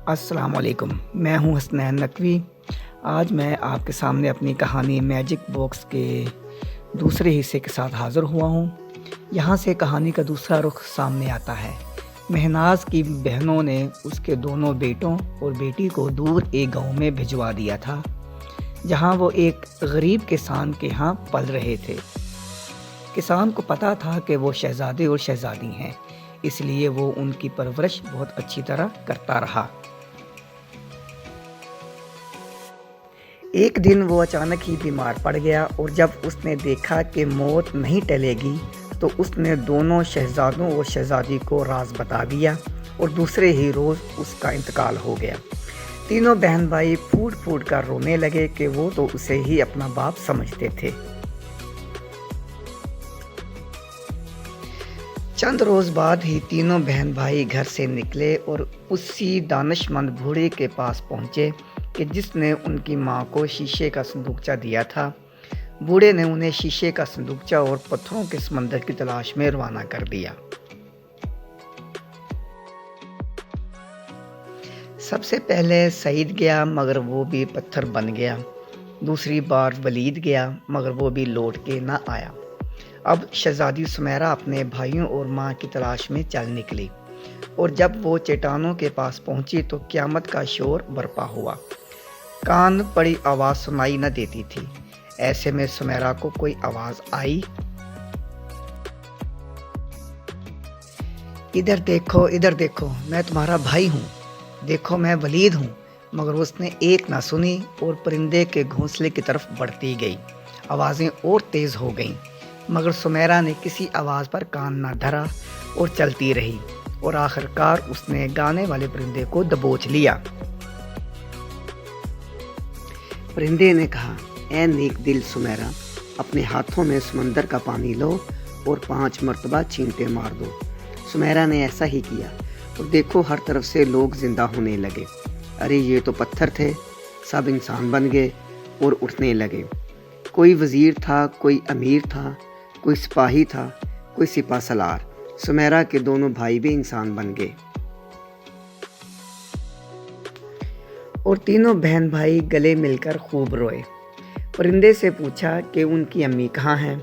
السلام علیکم، میں ہوں حسنین نقوی۔ آج میں آپ کے سامنے اپنی کہانی میجک باکس کے دوسرے حصے کے ساتھ حاضر ہوا ہوں۔ یہاں سے کہانی کا دوسرا رخ سامنے آتا ہے۔ مہناز کی بہنوں نے اس کے دونوں بیٹوں اور بیٹی کو دور ایک گاؤں میں بھجوا دیا تھا، جہاں وہ ایک غریب کسان کے ہاں پل رہے تھے۔ کسان کو پتہ تھا کہ وہ شہزادے اور شہزادی ہیں، اس لیے وہ ان کی پرورش بہت اچھی طرح کرتا رہا۔ ایک دن وہ اچانک ہی بیمار پڑ گیا اور جب اس نے دیکھا کہ موت نہیں ٹلے گی تو اس نے دونوں شہزادوں اور شہزادی کو راز بتا دیا اور دوسرے ہی روز اس کا انتقال ہو گیا۔ تینوں بہن بھائی پھوٹ پھوٹ کر رونے لگے کہ وہ تو اسے ہی اپنا باپ سمجھتے تھے۔ چند روز بعد ہی تینوں بہن بھائی گھر سے نکلے اور اسی دانش مند بوڑھے کے پاس پہنچے کہ جس نے ان کی ماں کو شیشے کا صندوقچہ دیا تھا۔ بوڑھے نے انہیں شیشے کا صندوقچہ اور پتھروں کے سمندر کی تلاش میں روانہ کر دیا۔ سب سے پہلے سعید گیا مگر وہ بھی پتھر بن گیا۔ دوسری بار ولید گیا مگر وہ بھی لوٹ کے نہ آیا۔ اب شہزادی سمیرہ اپنے بھائیوں اور ماں کی تلاش میں چل نکلی اور جب وہ چٹانوں کے پاس پہنچی تو قیامت کا شور برپا ہوا۔ کان پڑی آواز سنائی نہ دیتی تھی۔ ایسے میں سمیرہ کو کوئی آواز آئی، ادھر دیکھو، میں تمہارا بھائی ہوں، دیکھو میں ولید ہوں۔ مگر اس نے ایک نہ سنی اور پرندے کے گھونسلے کی طرف بڑھتی گئی۔ آوازیں اور تیز ہو گئیں مگر سمیرہ نے کسی آواز پر کان نہ دھرا اور چلتی رہی اور آخرکار اس نے گانے والے پرندے کو دبوچ لیا۔ پرندے نے کہا، اے نیک دل سمیرہ، اپنے ہاتھوں میں سمندر کا پانی لو اور 5 مرتبہ چھینٹے مار دو۔ سمیرہ نے ایسا ہی کیا اور دیکھو ہر طرف سے لوگ زندہ ہونے لگے۔ ارے یہ تو پتھر تھے، سب انسان بن گئے اور اٹھنے لگے۔ کوئی وزیر تھا، کوئی امیر تھا، کوئی سپاہی تھا، کوئی سپہ سالار۔ سمیرہ کے دونوں بھائی بھی انسان بن گئے اور تینوں بہن بھائی گلے مل کر خوب روئے۔ پرندے سے پوچھا کہ ان کی امی کہاں ہیں؟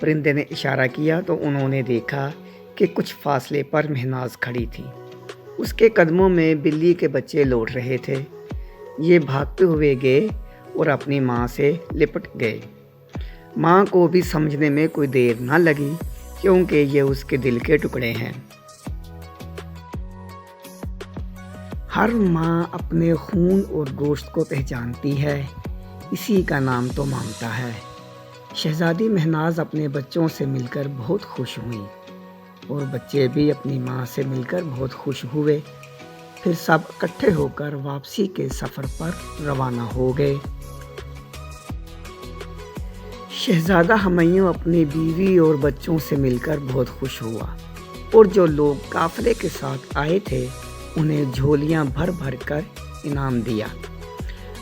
پرندے نے اشارہ کیا تو انہوں نے دیکھا کہ کچھ فاصلے پر مہناز کھڑی تھی۔ اس کے قدموں میں بلی کے بچے لوٹ رہے تھے۔ یہ بھاگتے ہوئے گئے اور اپنی ماں سے لپٹ گئے۔ ماں کو بھی سمجھنے میں کوئی دیر نہ لگی کیونکہ یہ اس کے دل کے ٹکڑے ہیں۔ ہر ماں اپنے خون اور گوشت کو پہچانتی ہے، اسی کا نام تو مامتا ہے۔ شہزادی مہناز اپنے بچوں سے مل کر بہت خوش ہوئی اور بچے بھی اپنی ماں سے مل کر بہت خوش ہوئے۔ پھر سب اکٹھے ہو کر واپسی کے سفر پر روانہ ہو گئے۔ شہزادہ ہمایوں اپنی بیوی اور بچوں سے مل کر بہت خوش ہوا اور جو لوگ قافلے کے ساتھ آئے تھے انہیں جھولیاں بھر بھر کر انعام دیا۔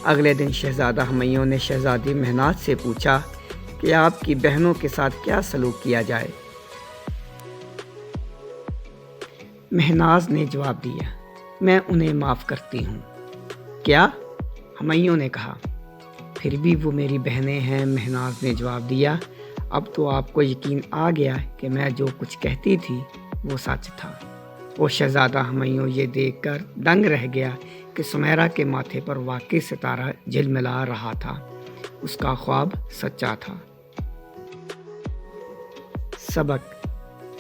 اگلے دن شہزادہ ہمایوں نے شہزادی مہناز سے پوچھا کہ آپ کی بہنوں کے ساتھ کیا سلوک کیا جائے؟ مہناز نے جواب دیا، میں انہیں معاف کرتی ہوں۔ کیا؟ ہمایوں نے کہا۔ پھر بھی وہ میری بہنیں ہیں، مہناز نے جواب دیا۔ اب تو آپ کو یقین آ گیا کہ میں جو کچھ کہتی تھی وہ سچ تھا۔ وہ شہزادہ ہمایوں یہ دیکھ کر دنگ رہ گیا کہ سمیرہ کے ماتھے پر واقعی ستارہ جھلملا رہا تھا، اس کا خواب سچا تھا۔ سبق: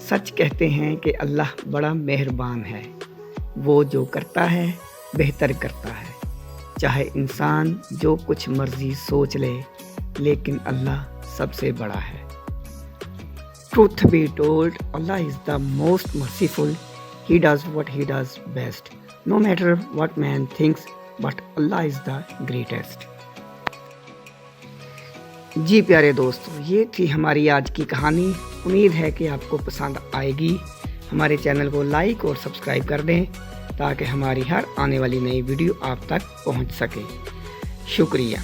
سچ کہتے ہیں کہ اللہ بڑا مہربان ہے، وہ جو کرتا ہے بہتر کرتا ہے، چاہے انسان جو کچھ مرضی سوچ لے لیکن اللہ سب سے بڑا ہے۔ Truth be told, Allah is the most merciful. He does what he does best. No matter what man thinks, but Allah is the greatest. جی پیارے دوستو، یہ تھی ہماری آج کی کہانی۔ امید ہے کہ آپ کو پسند آئے گی۔ ہمارے چینل کو لائک اور سبسکرائب کر دیں تاکہ ہماری ہر آنے والی نئی ویڈیو آپ تک پہنچ سکے۔ شکریہ۔